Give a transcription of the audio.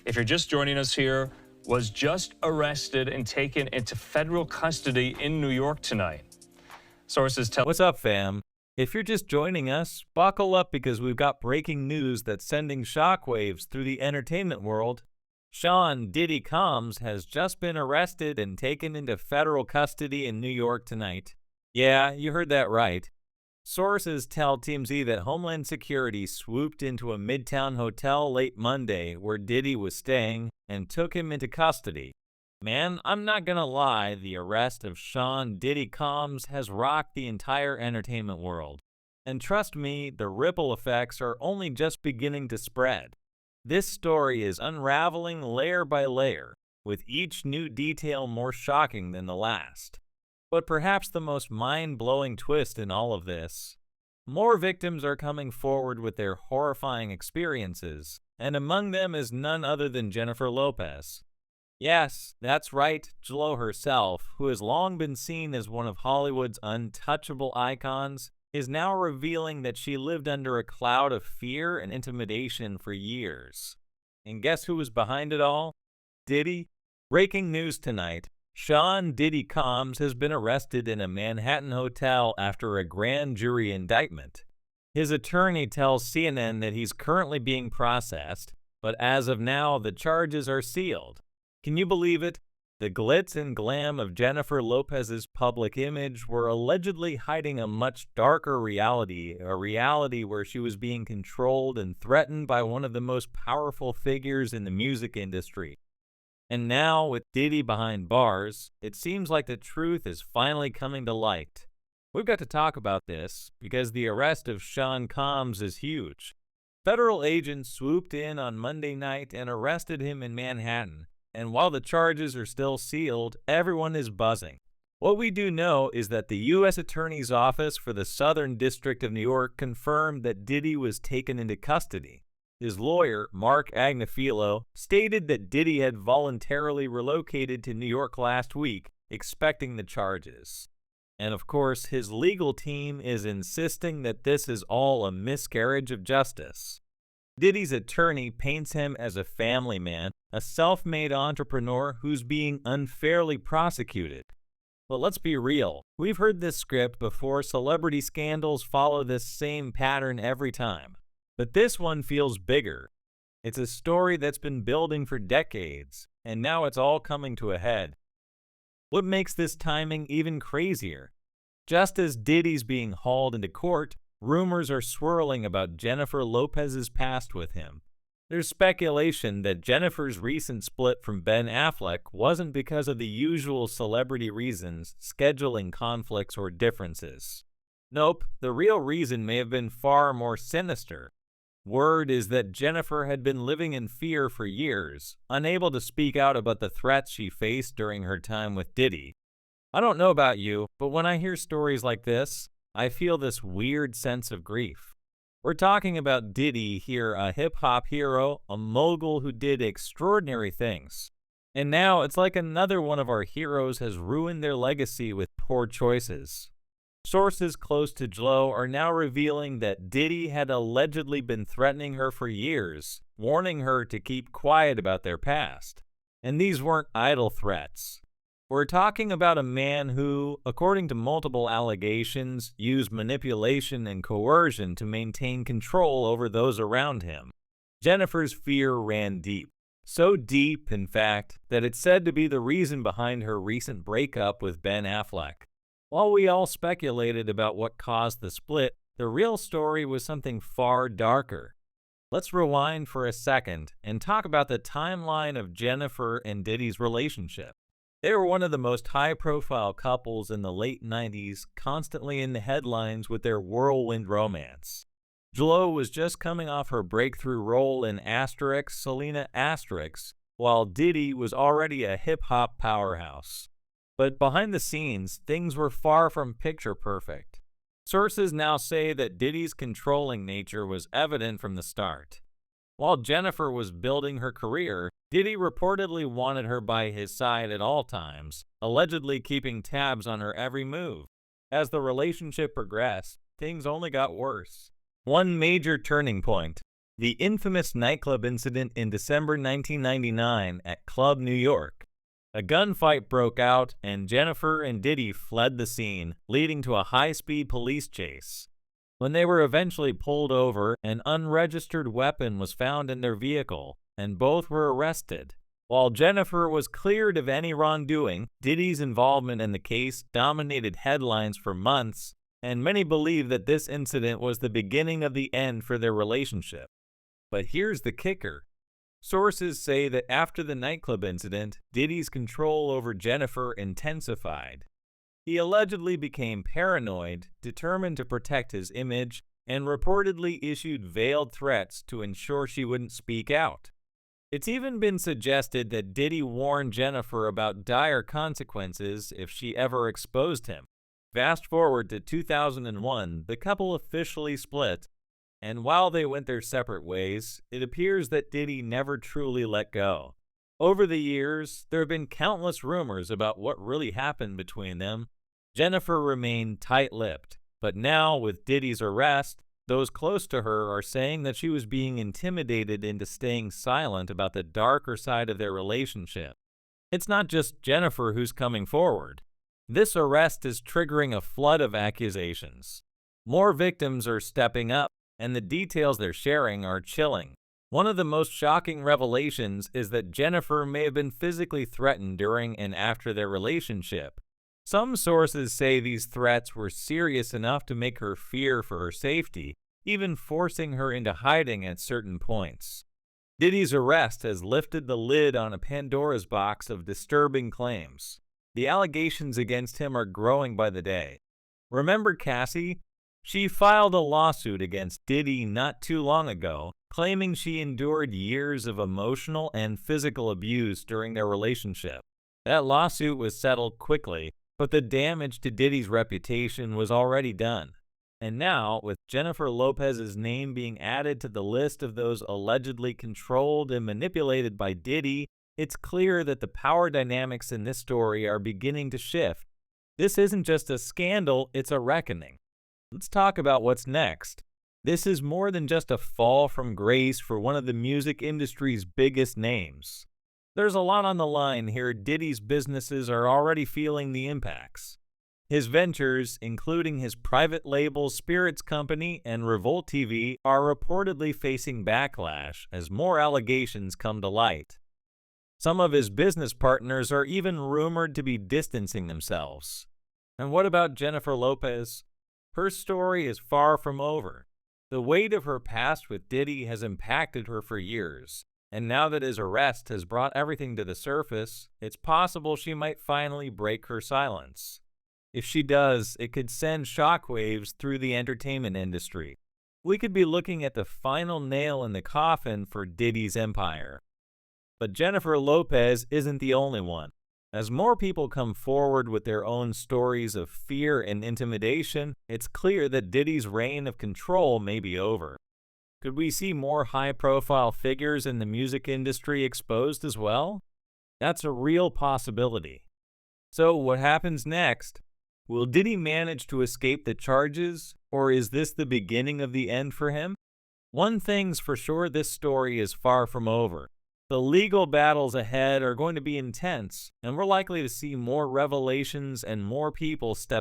if you're just joining us here, was just arrested and taken into federal custody in New York tonight. Sources tell What's up, fam? If you're just joining us, buckle up because we've got breaking news that's sending shockwaves through the entertainment world. Sean Diddy Combs has just been arrested and taken into federal custody in New York tonight. Yeah, you heard that right. Sources tell TMZ that Homeland Security swooped into a Midtown hotel late Monday where Diddy was staying and took him into custody. Man, I'm not gonna lie, the arrest of Sean Diddy Combs has rocked the entire entertainment world. And trust me, the ripple effects are only just beginning to spread. This story is unraveling layer by layer, with each new detail more shocking than the last. But perhaps the most mind-blowing twist in all of this, more victims are coming forward with their horrifying experiences, and among them is none other than Jennifer Lopez. Yes, that's right, J.Lo herself, who has long been seen as one of Hollywood's untouchable icons, is now revealing that she lived under a cloud of fear and intimidation for years. And guess who was behind it all? Diddy. Breaking news tonight. Sean Diddy Combs has been arrested in a Manhattan hotel after a grand jury indictment. His attorney tells CNN that he's currently being processed, but as of now, the charges are sealed. Can you believe it? The glitz and glam of Jennifer Lopez's public image were allegedly hiding a much darker reality, a reality where she was being controlled and threatened by one of the most powerful figures in the music industry. And now, with Diddy behind bars, it seems like the truth is finally coming to light. We've got to talk about this because the arrest of Sean Combs is huge. Federal agents swooped in on Monday night and arrested him in Manhattan. And while the charges are still sealed, everyone is buzzing. What we do know is that the U.S. Attorney's Office for the Southern District of New York confirmed that Diddy was taken into custody. His lawyer, Mark Agnifilo, stated that Diddy had voluntarily relocated to New York last week, expecting the charges. And of course, his legal team is insisting that this is all a miscarriage of justice. Diddy's attorney paints him as a family man, a self-made entrepreneur who's being unfairly prosecuted. But let's be real, we've heard this script before. Celebrity scandals follow this same pattern every time. But this one feels bigger. It's a story that's been building for decades, and now it's all coming to a head. What makes this timing even crazier? Just as Diddy's being hauled into court, rumors are swirling about Jennifer Lopez's past with him. There's speculation that Jennifer's recent split from Ben Affleck wasn't because of the usual celebrity reasons, scheduling conflicts, or differences. Nope, the real reason may have been far more sinister. Word is that Jennifer had been living in fear for years, unable to speak out about the threats she faced during her time with Diddy. I don't know about you, but when I hear stories like this, I feel this weird sense of grief. We're talking about Diddy here, a hip-hop hero, a mogul who did extraordinary things. And now it's like another one of our heroes has ruined their legacy with poor choices. Sources close to J.Lo are now revealing that Diddy had allegedly been threatening her for years, warning her to keep quiet about their past. And these weren't idle threats. We're talking about a man who, according to multiple allegations, used manipulation and coercion to maintain control over those around him. Jennifer's fear ran deep. So deep, in fact, that it's said to be the reason behind her recent breakup with Ben Affleck. While we all speculated about what caused the split, the real story was something far darker. Let's rewind for a second and talk about the timeline of Jennifer and Diddy's relationship. They were one of the most high-profile couples in the late 90s, constantly in the headlines with their whirlwind romance. J.Lo was just coming off her breakthrough role in Asterix, Selena Asterix, while Diddy was already a hip-hop powerhouse. But behind the scenes, things were far from picture perfect. Sources now say that Diddy's controlling nature was evident from the start. While Jennifer was building her career, Diddy reportedly wanted her by his side at all times, allegedly keeping tabs on her every move. As the relationship progressed, things only got worse. One major turning point. The infamous nightclub incident in December 1999 at Club New York. A gunfight broke out, and Jennifer and Diddy fled the scene, leading to a high-speed police chase. When they were eventually pulled over, an unregistered weapon was found in their vehicle, and both were arrested. While Jennifer was cleared of any wrongdoing, Diddy's involvement in the case dominated headlines for months, and many believe that this incident was the beginning of the end for their relationship. But here's the kicker. Sources say that after the nightclub incident, Diddy's control over Jennifer intensified. He allegedly became paranoid, determined to protect his image, and reportedly issued veiled threats to ensure she wouldn't speak out. It's even been suggested that Diddy warned Jennifer about dire consequences if she ever exposed him. Fast forward to 2001, the couple officially split, and while they went their separate ways, it appears that Diddy never truly let go. Over the years, there have been countless rumors about what really happened between them. Jennifer remained tight-lipped, but now with Diddy's arrest, those close to her are saying that she was being intimidated into staying silent about the darker side of their relationship. It's not just Jennifer who's coming forward. This arrest is triggering a flood of accusations. More victims are stepping up, and the details they're sharing are chilling. One of the most shocking revelations is that Jennifer may have been physically threatened during and after their relationship. Some sources say these threats were serious enough to make her fear for her safety, even forcing her into hiding at certain points. Diddy's arrest has lifted the lid on a Pandora's box of disturbing claims. The allegations against him are growing by the day. Remember Cassie? She filed a lawsuit against Diddy not too long ago, claiming she endured years of emotional and physical abuse during their relationship. That lawsuit was settled quickly, but the damage to Diddy's reputation was already done. And now, with Jennifer Lopez's name being added to the list of those allegedly controlled and manipulated by Diddy, it's clear that the power dynamics in this story are beginning to shift. This isn't just a scandal, it's a reckoning. Let's talk about what's next. This is more than just a fall from grace for one of the music industry's biggest names. There's a lot on the line here. Diddy's businesses are already feeling the impacts. His ventures, including his private label Spirits Company and Revolt TV, are reportedly facing backlash as more allegations come to light. Some of his business partners are even rumored to be distancing themselves. And what about Jennifer Lopez? Her story is far from over. The weight of her past with Diddy has impacted her for years. And now that his arrest has brought everything to the surface, it's possible she might finally break her silence. If she does, it could send shockwaves through the entertainment industry. We could be looking at the final nail in the coffin for Diddy's empire. But Jennifer Lopez isn't the only one. As more people come forward with their own stories of fear and intimidation, it's clear that Diddy's reign of control may be over. Could we see more high-profile figures in the music industry exposed as well? That's a real possibility. So what happens next? Will Diddy manage to escape the charges, or is this the beginning of the end for him? One thing's for sure, this story is far from over. The legal battles ahead are going to be intense, and we're likely to see more revelations and more people step